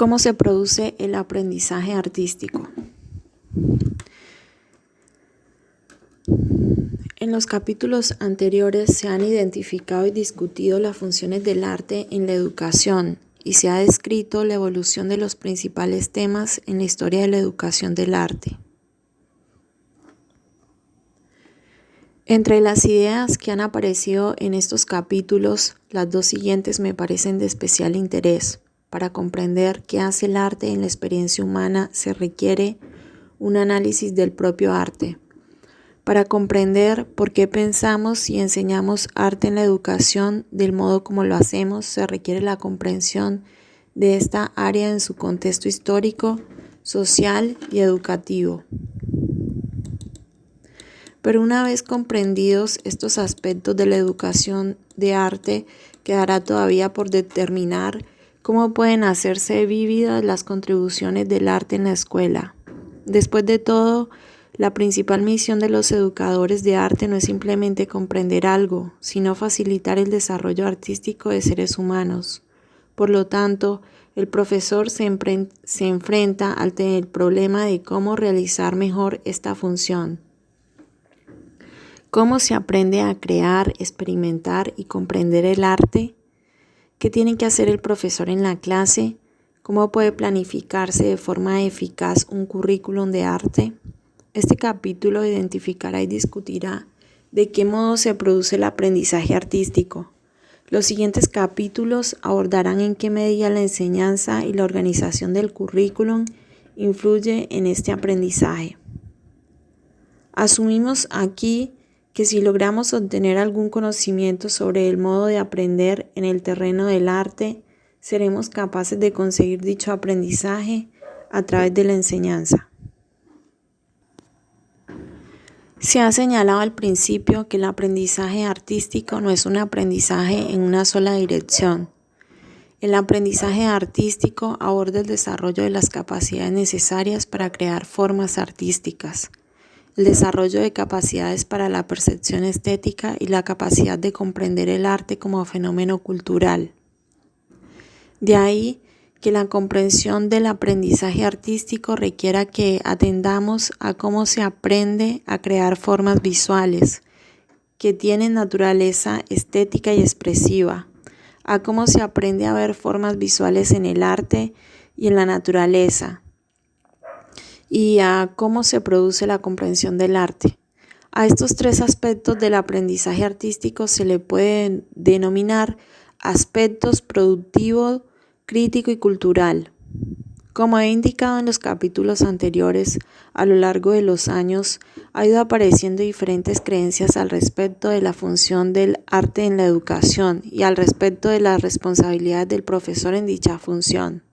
¿Cómo se produce el aprendizaje artístico? En los capítulos anteriores se han identificado y discutido las funciones del arte en la educación y se ha descrito la evolución de los principales temas en la historia de la educación del arte. Entre las ideas que han aparecido en estos capítulos, las dos siguientes me parecen de especial interés. Para comprender qué hace el arte en la experiencia humana se requiere un análisis del propio arte. Para comprender por qué pensamos y enseñamos arte en la educación del modo como lo hacemos, se requiere la comprensión de esta área en su contexto histórico, social y educativo. Pero una vez comprendidos estos aspectos de la educación de arte, quedará todavía por determinar cómo pueden hacerse vívidas las contribuciones del arte en la escuela. Después de todo, la principal misión de los educadores de arte no es simplemente comprender algo, sino facilitar el desarrollo artístico de seres humanos. Por lo tanto, el profesor se enfrenta al problema de cómo realizar mejor esta función. ¿Cómo se aprende a crear, experimentar y comprender el arte? ¿Qué tiene que hacer el profesor en la clase? ¿Cómo puede planificarse de forma eficaz un currículum de arte? Este capítulo identificará y discutirá de qué modo se produce el aprendizaje artístico. Los siguientes capítulos abordarán en qué medida la enseñanza y la organización del currículum influye en este aprendizaje. Asumimos aquí que si logramos obtener algún conocimiento sobre el modo de aprender en el terreno del arte, seremos capaces de conseguir dicho aprendizaje a través de la enseñanza. Se ha señalado al principio que el aprendizaje artístico no es un aprendizaje en una sola dirección. El aprendizaje artístico aborda el desarrollo de las capacidades necesarias para crear formas artísticas, el desarrollo de capacidades para la percepción estética y la capacidad de comprender el arte como fenómeno cultural. De ahí que la comprensión del aprendizaje artístico requiera que atendamos a cómo se aprende a crear formas visuales que tienen naturaleza estética y expresiva, a cómo se aprende a ver formas visuales en el arte y en la naturaleza, y a cómo se produce la comprensión del arte. A estos tres aspectos del aprendizaje artístico se le pueden denominar aspectos productivo, crítico y cultural. Como he indicado en los capítulos anteriores, a lo largo de los años ha ido apareciendo diferentes creencias al respecto de la función del arte en la educación y al respecto de las responsabilidades del profesor en dicha función.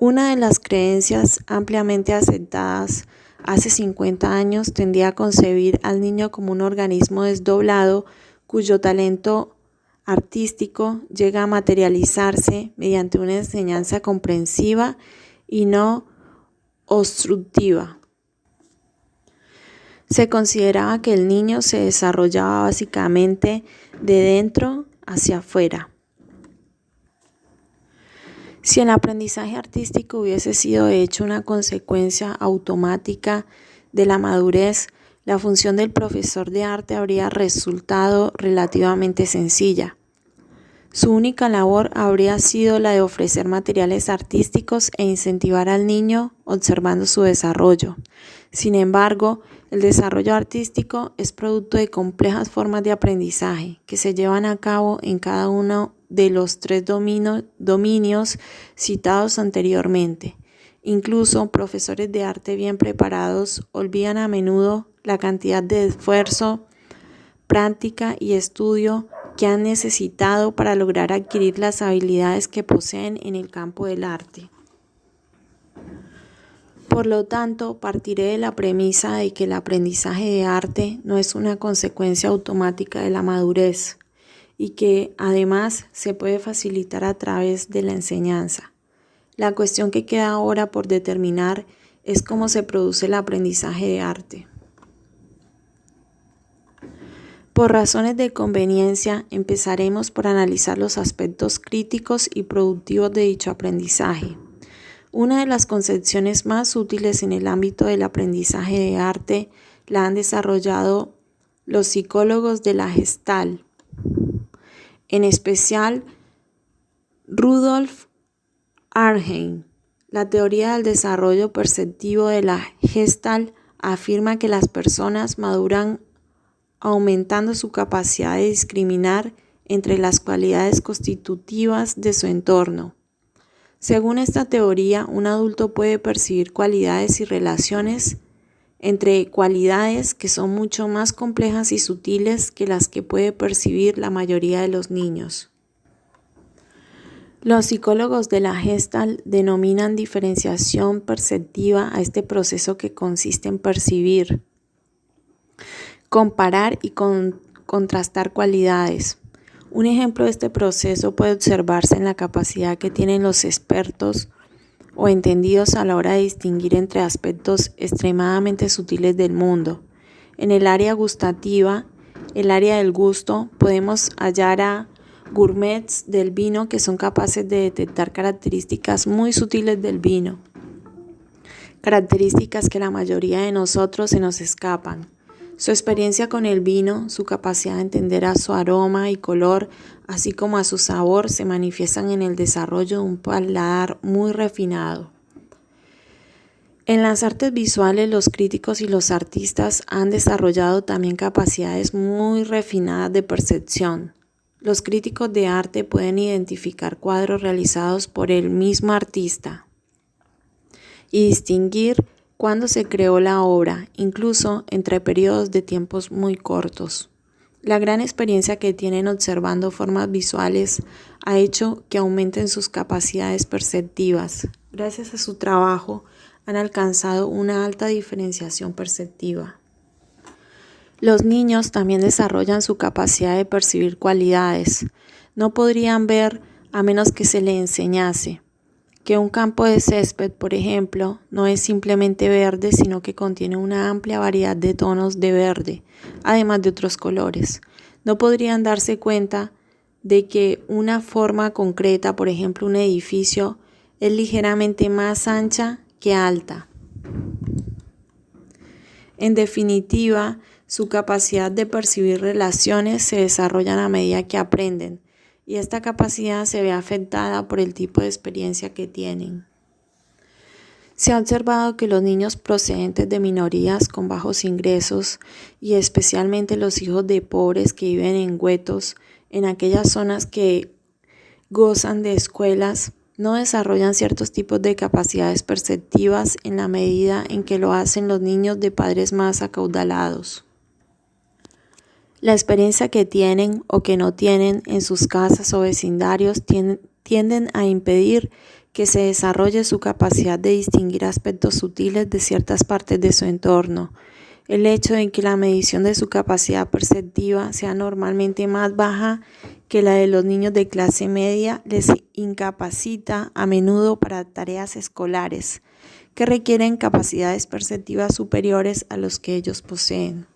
Una de las creencias ampliamente aceptadas hace 50 años tendía a concebir al niño como un organismo desdoblado cuyo talento artístico llega a materializarse mediante una enseñanza comprensiva y no obstructiva. Se consideraba que el niño se desarrollaba básicamente de dentro hacia afuera. Si el aprendizaje artístico hubiese sido de hecho una consecuencia automática de la madurez, la función del profesor de arte habría resultado relativamente sencilla. Su única labor habría sido la de ofrecer materiales artísticos e incentivar al niño observando su desarrollo. Sin embargo, el desarrollo artístico es producto de complejas formas de aprendizaje que se llevan a cabo en cada uno de los tres dominios citados anteriormente. Incluso profesores de arte bien preparados olvidan a menudo la cantidad de esfuerzo, práctica y estudio que han necesitado para lograr adquirir las habilidades que poseen en el campo del arte. Por lo tanto, partiré de la premisa de que el aprendizaje de arte no es una consecuencia automática de la madurez y que, además, se puede facilitar a través de la enseñanza. La cuestión que queda ahora por determinar es cómo se produce el aprendizaje de arte. Por razones de conveniencia, empezaremos por analizar los aspectos críticos y productivos de dicho aprendizaje. Una de las concepciones más útiles en el ámbito del aprendizaje de arte la han desarrollado los psicólogos de la Gestalt, en especial Rudolf Arnhem. La teoría del desarrollo perceptivo de la Gestalt afirma que las personas maduran aumentando su capacidad de discriminar entre las cualidades constitutivas de su entorno. Según esta teoría, un adulto puede percibir cualidades y relaciones entre cualidades que son mucho más complejas y sutiles que las que puede percibir la mayoría de los niños. Los psicólogos de la Gestalt denominan diferenciación perceptiva a este proceso que consiste en percibir, comparar y contrastar cualidades. Un ejemplo de este proceso puede observarse en la capacidad que tienen los expertos o entendidos a la hora de distinguir entre aspectos extremadamente sutiles del mundo. En el área gustativa, el área del gusto, podemos hallar a gourmets del vino que son capaces de detectar características muy sutiles del vino, características que la mayoría de nosotros se nos escapan. Su experiencia con el vino, su capacidad de entender a su aroma y color, así como a su sabor, se manifiestan en el desarrollo de un paladar muy refinado. En las artes visuales, los críticos y los artistas han desarrollado también capacidades muy refinadas de percepción. Los críticos de arte pueden identificar cuadros realizados por el mismo artista y distinguir cuándo se creó la obra, incluso entre periodos de tiempos muy cortos. La gran experiencia que tienen observando formas visuales ha hecho que aumenten sus capacidades perceptivas. Gracias a su trabajo han alcanzado una alta diferenciación perceptiva. Los niños también desarrollan su capacidad de percibir cualidades. No podrían ver a menos que se les enseñase que un campo de césped, por ejemplo, no es simplemente verde, sino que contiene una amplia variedad de tonos de verde, además de otros colores. No podrían darse cuenta de que una forma concreta, por ejemplo un edificio, es ligeramente más ancha que alta. En definitiva, su capacidad de percibir relaciones se desarrolla a medida que aprenden, y esta capacidad se ve afectada por el tipo de experiencia que tienen. Se ha observado que los niños procedentes de minorías con bajos ingresos, y especialmente los hijos de pobres que viven en guetos, en aquellas zonas que gozan de escuelas, no desarrollan ciertos tipos de capacidades perceptivas en la medida en que lo hacen los niños de padres más acaudalados. La experiencia que tienen o que no tienen en sus casas o vecindarios tienden a impedir que se desarrolle su capacidad de distinguir aspectos sutiles de ciertas partes de su entorno. El hecho de que la medición de su capacidad perceptiva sea normalmente más baja que la de los niños de clase media les incapacita a menudo para tareas escolares que requieren capacidades perceptivas superiores a los que ellos poseen.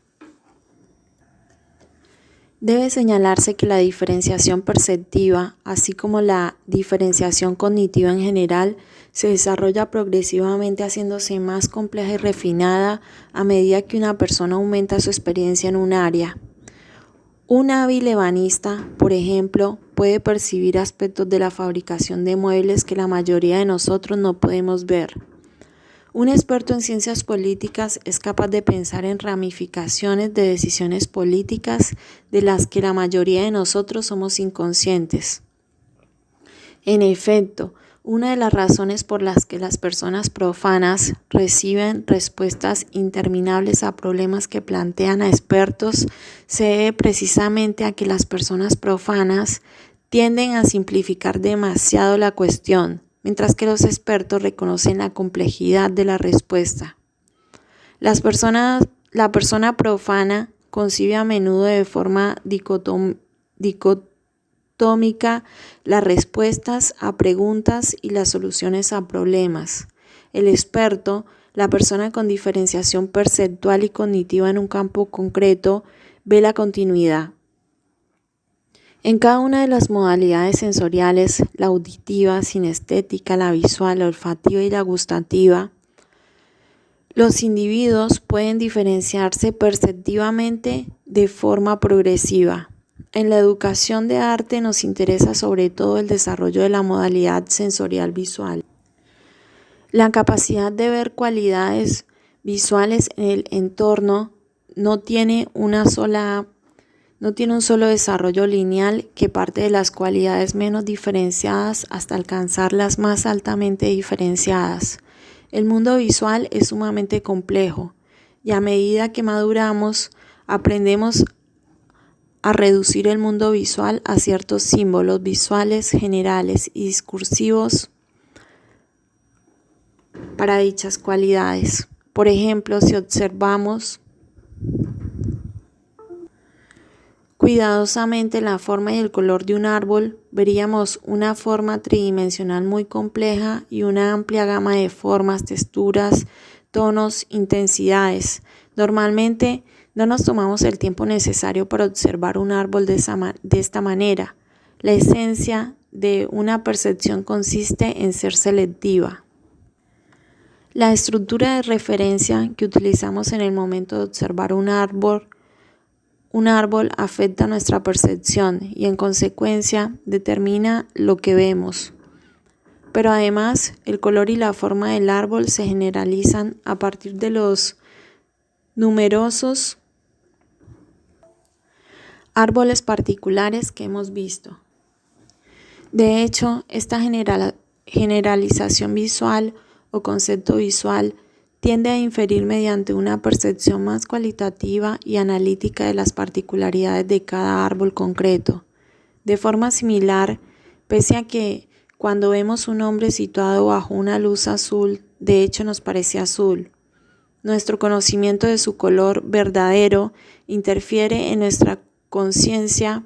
Debe señalarse que la diferenciación perceptiva, así como la diferenciación cognitiva en general, se desarrolla progresivamente haciéndose más compleja y refinada a medida que una persona aumenta su experiencia en un área. Un hábil ebanista, por ejemplo, puede percibir aspectos de la fabricación de muebles que la mayoría de nosotros no podemos ver. Un experto en ciencias políticas es capaz de pensar en ramificaciones de decisiones políticas de las que la mayoría de nosotros somos inconscientes. En efecto, una de las razones por las que las personas profanas reciben respuestas interminables a problemas que plantean a expertos se debe precisamente a que las personas profanas tienden a simplificar demasiado la cuestión, mientras que los expertos reconocen la complejidad de la respuesta. La persona profana concibe a menudo de forma dicotómica las respuestas a preguntas y las soluciones a problemas. El experto, la persona con diferenciación perceptual y cognitiva en un campo concreto, ve la continuidad. En cada una de las modalidades sensoriales, la auditiva, sinestética, la visual, la olfativa y la gustativa, los individuos pueden diferenciarse perceptivamente de forma progresiva. En la educación de arte nos interesa sobre todo el desarrollo de la modalidad sensorial visual. La capacidad de ver cualidades visuales en el entorno no tiene un solo desarrollo lineal que parte de las cualidades menos diferenciadas hasta alcanzar las más altamente diferenciadas. El mundo visual es sumamente complejo y a medida que maduramos, aprendemos a reducir el mundo visual a ciertos símbolos visuales generales y discursivos para dichas cualidades. Por ejemplo, si observamos cuidadosamente la forma y el color de un árbol, veríamos una forma tridimensional muy compleja y una amplia gama de formas, texturas, tonos, intensidades. Normalmente no nos tomamos el tiempo necesario para observar un árbol de esta manera. La esencia de una percepción consiste en ser selectiva. La estructura de referencia que utilizamos en el momento de observar un árbol afecta nuestra percepción y en consecuencia determina lo que vemos. Pero además, el color y la forma del árbol se generalizan a partir de los numerosos árboles particulares que hemos visto. De hecho, esta generalización visual o concepto visual tiende a inferir mediante una percepción más cualitativa y analítica de las particularidades de cada árbol concreto. De forma similar, pese a que cuando vemos un hombre situado bajo una luz azul, de hecho nos parece azul, nuestro conocimiento de su color verdadero interfiere en nuestra conciencia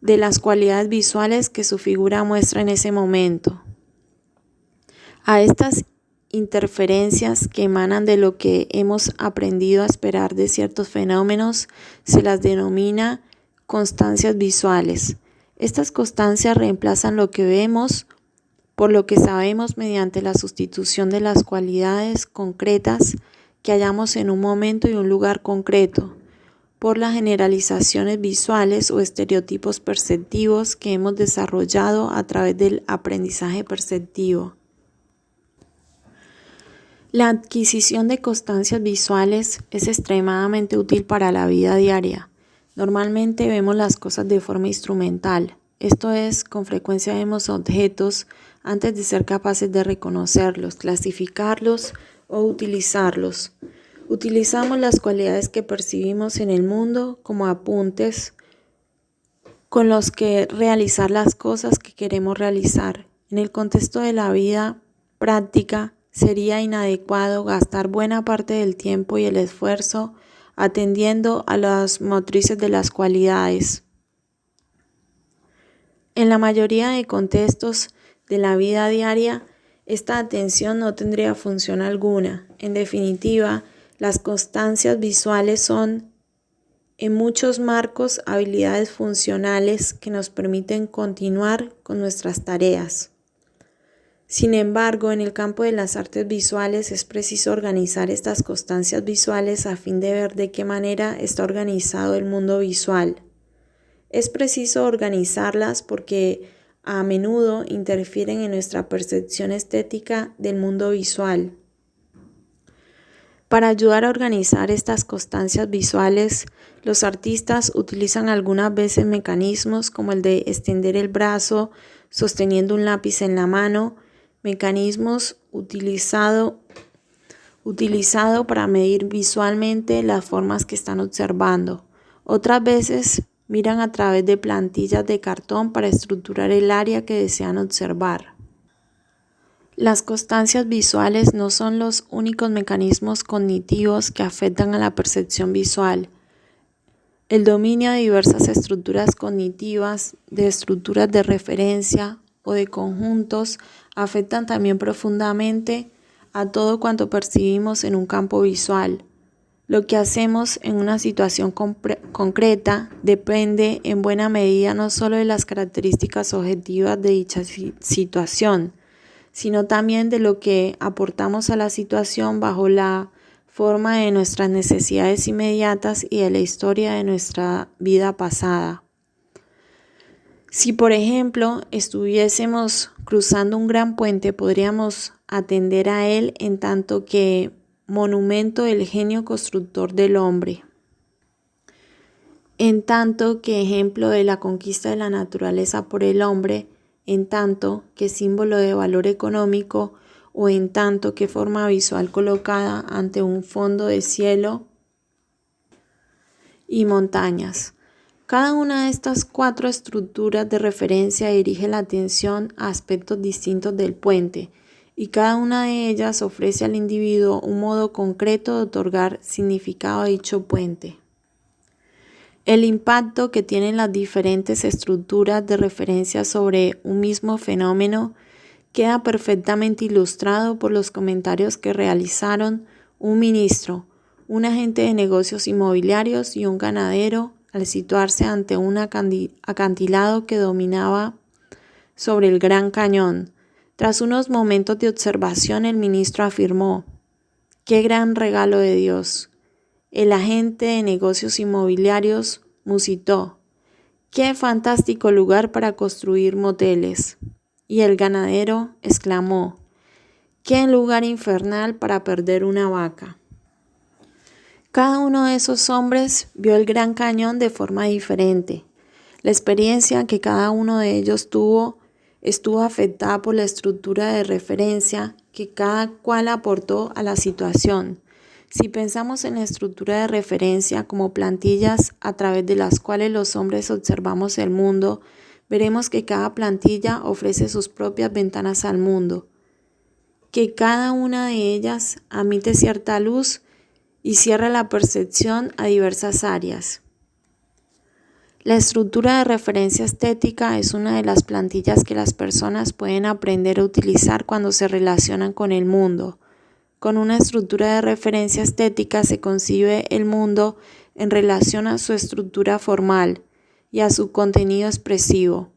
de las cualidades visuales que su figura muestra en ese momento. A estas interferencias que emanan de lo que hemos aprendido a esperar de ciertos fenómenos se las denomina constancias visuales. Estas constancias reemplazan lo que vemos por lo que sabemos mediante la sustitución de las cualidades concretas que hallamos en un momento y un lugar concreto, por las generalizaciones visuales o estereotipos perceptivos que hemos desarrollado a través del aprendizaje perceptivo. La adquisición de constancias visuales es extremadamente útil para la vida diaria. Normalmente vemos las cosas de forma instrumental, esto es, con frecuencia vemos objetos antes de ser capaces de reconocerlos, clasificarlos o utilizarlos. Utilizamos las cualidades que percibimos en el mundo como apuntes con los que realizar las cosas que queremos realizar. En el contexto de la vida práctica, sería inadecuado gastar buena parte del tiempo y el esfuerzo atendiendo a las motrices de las cualidades. En la mayoría de contextos de la vida diaria, esta atención no tendría función alguna. En definitiva, las constancias visuales son, en muchos marcos, habilidades funcionales que nos permiten continuar con nuestras tareas. Sin embargo, en el campo de las artes visuales es preciso organizar estas constancias visuales a fin de ver de qué manera está organizado el mundo visual. Es preciso organizarlas porque a menudo interfieren en nuestra percepción estética del mundo visual. Para ayudar a organizar estas constancias visuales, los artistas utilizan algunas veces mecanismos como el de extender el brazo sosteniendo un lápiz en la mano, mecanismos utilizado para medir visualmente las formas que están observando. Otras veces miran a través de plantillas de cartón para estructurar el área que desean observar. Las constancias visuales no son los únicos mecanismos cognitivos que afectan a la percepción visual. El dominio de diversas estructuras cognitivas, de estructuras de referencia o de conjuntos afectan también profundamente a todo cuanto percibimos en un campo visual. Lo que hacemos en una situación concreta depende en buena medida no solo de las características objetivas de dicha situación, sino también de lo que aportamos a la situación bajo la forma de nuestras necesidades inmediatas y de la historia de nuestra vida pasada. Si, por ejemplo, estuviésemos cruzando un gran puente, podríamos atender a él en tanto que monumento del genio constructor del hombre, en tanto que ejemplo de la conquista de la naturaleza por el hombre, en tanto que símbolo de valor económico o en tanto que forma visual colocada ante un fondo de cielo y montañas. Cada una de estas 4 estructuras de referencia dirige la atención a aspectos distintos del puente, y cada una de ellas ofrece al individuo un modo concreto de otorgar significado a dicho puente. El impacto que tienen las diferentes estructuras de referencia sobre un mismo fenómeno queda perfectamente ilustrado por los comentarios que realizaron un ministro, un agente de negocios inmobiliarios y un ganadero al situarse ante un acantilado que dominaba sobre el Gran Cañón. Tras unos momentos de observación, el ministro afirmó: «¡Qué gran regalo de Dios!». El agente de negocios inmobiliarios musitó: «¡Qué fantástico lugar para construir moteles!». Y el ganadero exclamó: «¡Qué lugar infernal para perder una vaca!». Cada uno de esos hombres vio el Gran Cañón de forma diferente. La experiencia que cada uno de ellos tuvo estuvo afectada por la estructura de referencia que cada cual aportó a la situación. Si pensamos en la estructura de referencia como plantillas a través de las cuales los hombres observamos el mundo, veremos que cada plantilla ofrece sus propias ventanas al mundo, que cada una de ellas admite cierta luz y cierra la percepción a diversas áreas. La estructura de referencia estética es una de las plantillas que las personas pueden aprender a utilizar cuando se relacionan con el mundo. Con una estructura de referencia estética se concibe el mundo en relación a su estructura formal y a su contenido expresivo.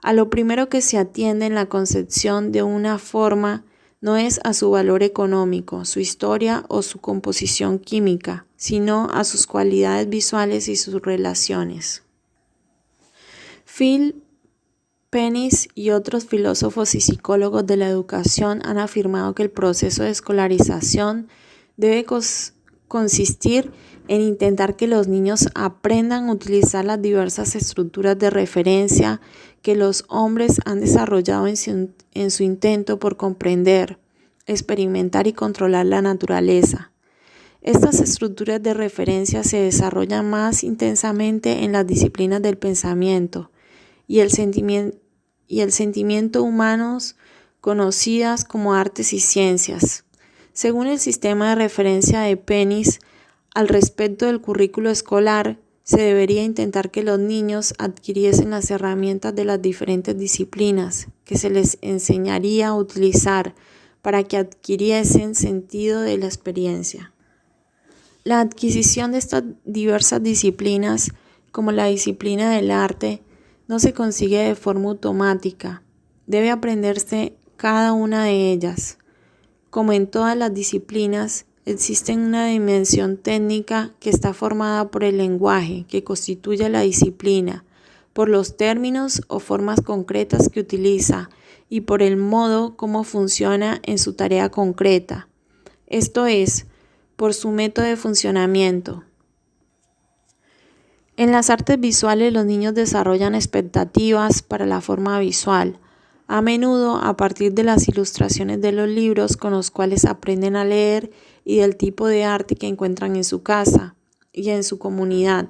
A lo primero que se atiende en la concepción de una forma no es a su valor económico, su historia o su composición química, sino a sus cualidades visuales y sus relaciones. Phil Pennis y otros filósofos y psicólogos de la educación han afirmado que el proceso de escolarización debe consistir en intentar que los niños aprendan a utilizar las diversas estructuras de referencia que los hombres han desarrollado en su intento por comprender, experimentar y controlar la naturaleza. Estas estructuras de referencia se desarrollan más intensamente en las disciplinas del pensamiento y el sentimiento humanos conocidas como artes y ciencias. Según el sistema de referencia de Pennis, al respecto del currículo escolar, se debería intentar que los niños adquiriesen las herramientas de las diferentes disciplinas que se les enseñaría a utilizar para que adquiriesen sentido de la experiencia. La adquisición de estas diversas disciplinas, como la disciplina del arte, no se consigue de forma automática. Debe aprenderse cada una de ellas. Como en todas las disciplinas, existe una dimensión técnica que está formada por el lenguaje que constituye la disciplina, por los términos o formas concretas que utiliza y por el modo como funciona en su tarea concreta, esto es, por su método de funcionamiento. En las artes visuales los niños desarrollan expectativas para la forma visual, a menudo a partir de las ilustraciones de los libros con los cuales aprenden a leer y del tipo de arte que encuentran en su casa y en su comunidad.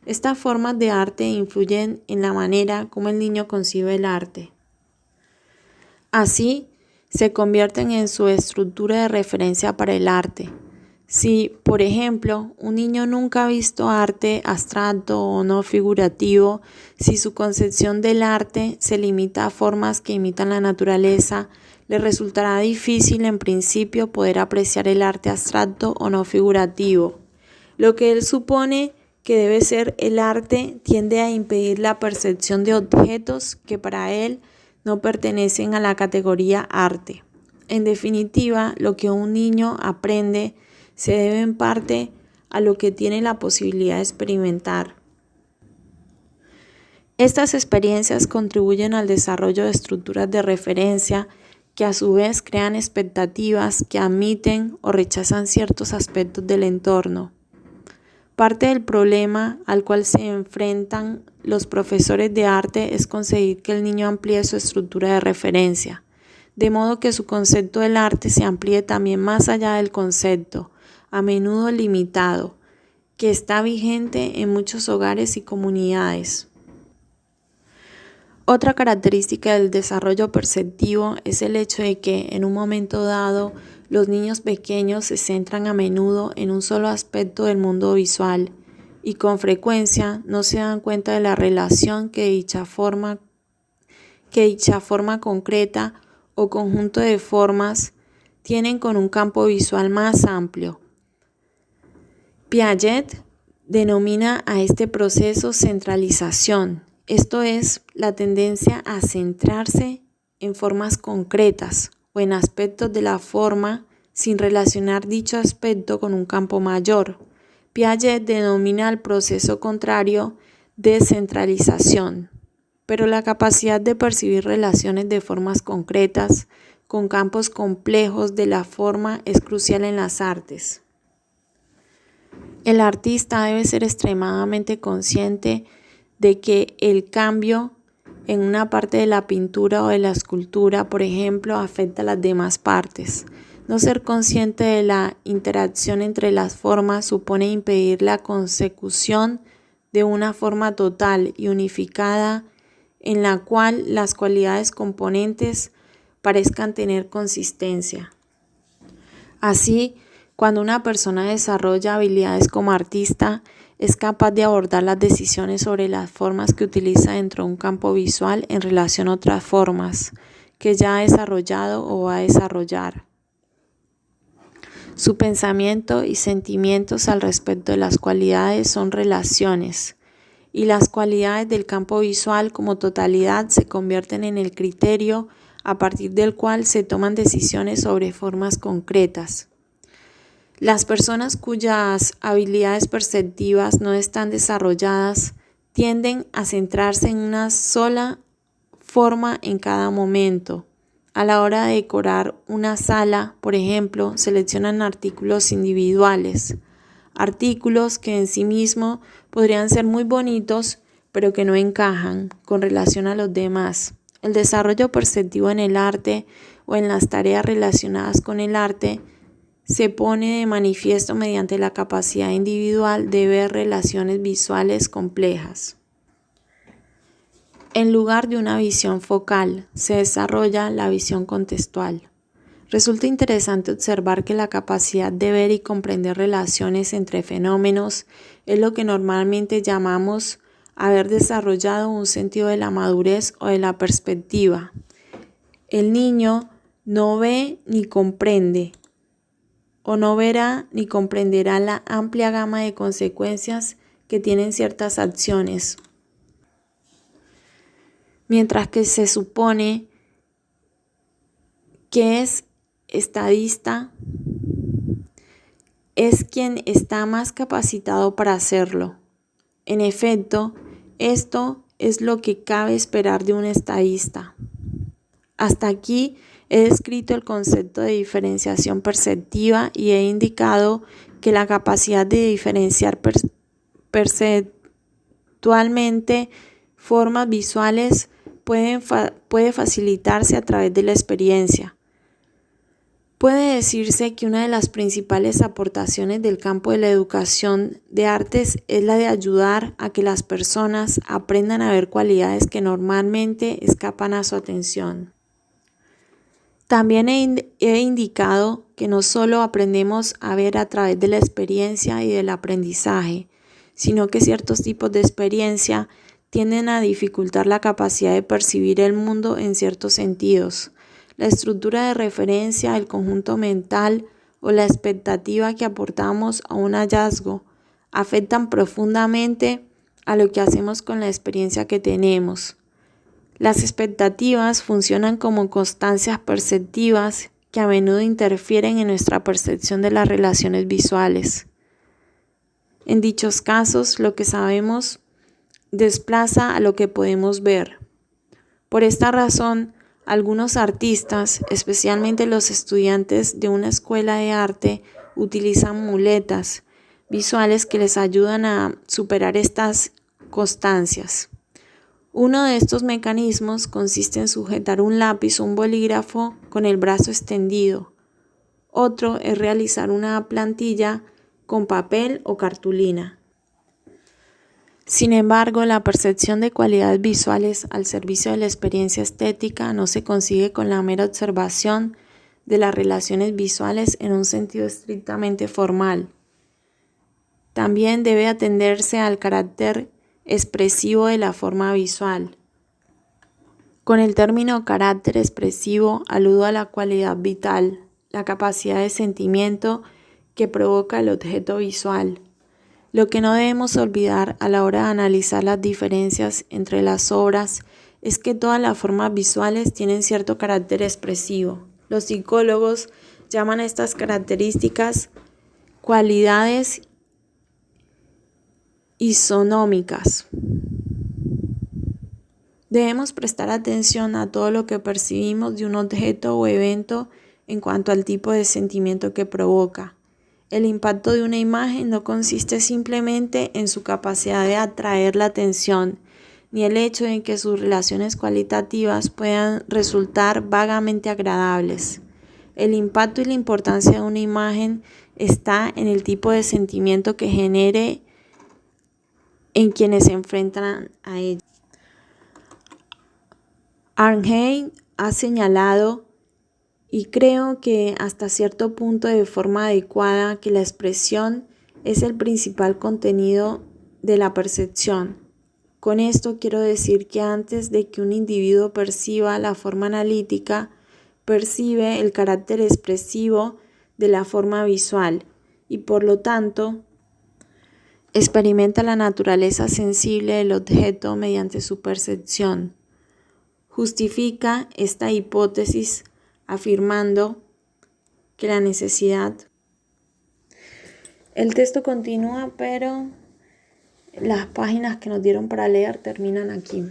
Estas formas de arte influyen en la manera como el niño concibe el arte. Así, se convierten en su estructura de referencia para el arte. Si, por ejemplo, un niño nunca ha visto arte abstracto o no figurativo, si su concepción del arte se limita a formas que imitan la naturaleza, le resultará difícil en principio poder apreciar el arte abstracto o no figurativo. Lo que él supone que debe ser el arte tiende a impedir la percepción de objetos que para él no pertenecen a la categoría arte. En definitiva, lo que un niño aprende se debe en parte a lo que tiene la posibilidad de experimentar. Estas experiencias contribuyen al desarrollo de estructuras de referencia que a su vez crean expectativas que admiten o rechazan ciertos aspectos del entorno. Parte del problema al cual se enfrentan los profesores de arte es conseguir que el niño amplíe su estructura de referencia, de modo que su concepto del arte se amplíe también más allá del concepto, a menudo limitado, que está vigente en muchos hogares y comunidades. Otra característica del desarrollo perceptivo es el hecho de que en un momento dado los niños pequeños se centran a menudo en un solo aspecto del mundo visual y con frecuencia no se dan cuenta de la relación que dicha forma concreta o conjunto de formas tienen con un campo visual más amplio. Piaget denomina a este proceso centralización. Esto es la tendencia a centrarse en formas concretas o en aspectos de la forma sin relacionar dicho aspecto con un campo mayor. Piaget denomina al proceso contrario descentralización, pero la capacidad de percibir relaciones de formas concretas con campos complejos de la forma es crucial en las artes. El artista debe ser extremadamente consciente de que el cambio en una parte de la pintura o de la escultura, por ejemplo, afecta a las demás partes. No ser consciente de la interacción entre las formas supone impedir la consecución de una forma total y unificada en la cual las cualidades componentes parezcan tener consistencia. Así, cuando una persona desarrolla habilidades como artista, es capaz de abordar las decisiones sobre las formas que utiliza dentro de un campo visual en relación a otras formas que ya ha desarrollado o va a desarrollar. Su pensamiento y sentimientos al respecto de las cualidades son relaciones, y las cualidades del campo visual como totalidad se convierten en el criterio a partir del cual se toman decisiones sobre formas concretas. Las personas cuyas habilidades perceptivas no están desarrolladas tienden a centrarse en una sola forma en cada momento. A la hora de decorar una sala, por ejemplo, seleccionan artículos individuales, artículos que en sí mismos podrían ser muy bonitos, pero que no encajan con relación a los demás. El desarrollo perceptivo en el arte o en las tareas relacionadas con el arte se pone de manifiesto mediante la capacidad individual de ver relaciones visuales complejas. En lugar de una visión focal, se desarrolla la visión contextual. Resulta interesante observar que la capacidad de ver y comprender relaciones entre fenómenos es lo que normalmente llamamos haber desarrollado un sentido de la madurez o de la perspectiva. El niño no ve ni comprende, o no verá ni comprenderá la amplia gama de consecuencias que tienen ciertas acciones. Mientras que se supone que es estadista, es quien está más capacitado para hacerlo. En efecto, esto es lo que cabe esperar de un estadista. Hasta aquí he descrito el concepto de diferenciación perceptiva y he indicado que la capacidad de diferenciar perceptualmente formas visuales puede facilitarse a través de la experiencia. Puede decirse que una de las principales aportaciones del campo de la educación de artes es la de ayudar a que las personas aprendan a ver cualidades que normalmente escapan a su atención. También he indicado que no solo aprendemos a ver a través de la experiencia y del aprendizaje, sino que ciertos tipos de experiencia tienden a dificultar la capacidad de percibir el mundo en ciertos sentidos. La estructura de referencia, el conjunto mental o la expectativa que aportamos a un hallazgo afectan profundamente a lo que hacemos con la experiencia que tenemos. Las expectativas funcionan como constancias perceptivas que a menudo interfieren en nuestra percepción de las relaciones visuales. En dichos casos, lo que sabemos desplaza a lo que podemos ver. Por esta razón, algunos artistas, especialmente los estudiantes de una escuela de arte, utilizan muletas visuales que les ayudan a superar estas constancias. Uno de estos mecanismos consiste en sujetar un lápiz o un bolígrafo con el brazo extendido. Otro es realizar una plantilla con papel o cartulina. Sin embargo, la percepción de cualidades visuales al servicio de la experiencia estética no se consigue con la mera observación de las relaciones visuales en un sentido estrictamente formal. También debe atenderse al carácter expresivo de la forma visual. Con el término carácter expresivo aludo a la cualidad vital, la capacidad de sentimiento que provoca el objeto visual. Lo que no debemos olvidar a la hora de analizar las diferencias entre las obras es que todas las formas visuales tienen cierto carácter expresivo. Los psicólogos llaman a estas características cualidades isonómicas. Debemos prestar atención a todo lo que percibimos de un objeto o evento en cuanto al tipo de sentimiento que provoca. El impacto de una imagen no consiste simplemente en su capacidad de atraer la atención, ni el hecho de que sus relaciones cualitativas puedan resultar vagamente agradables. El impacto y la importancia de una imagen está en el tipo de sentimiento que genere en quienes se enfrentan a ella. Arnhem ha señalado, y creo que hasta cierto punto de forma adecuada, que la expresión es el principal contenido de la percepción. Con esto quiero decir que antes de que un individuo perciba la forma analítica, percibe el carácter expresivo de la forma visual y por lo tanto experimenta la naturaleza sensible del objeto mediante su percepción. Justifica esta hipótesis afirmando que la necesidad. El texto continúa, pero las páginas que nos dieron para leer terminan aquí.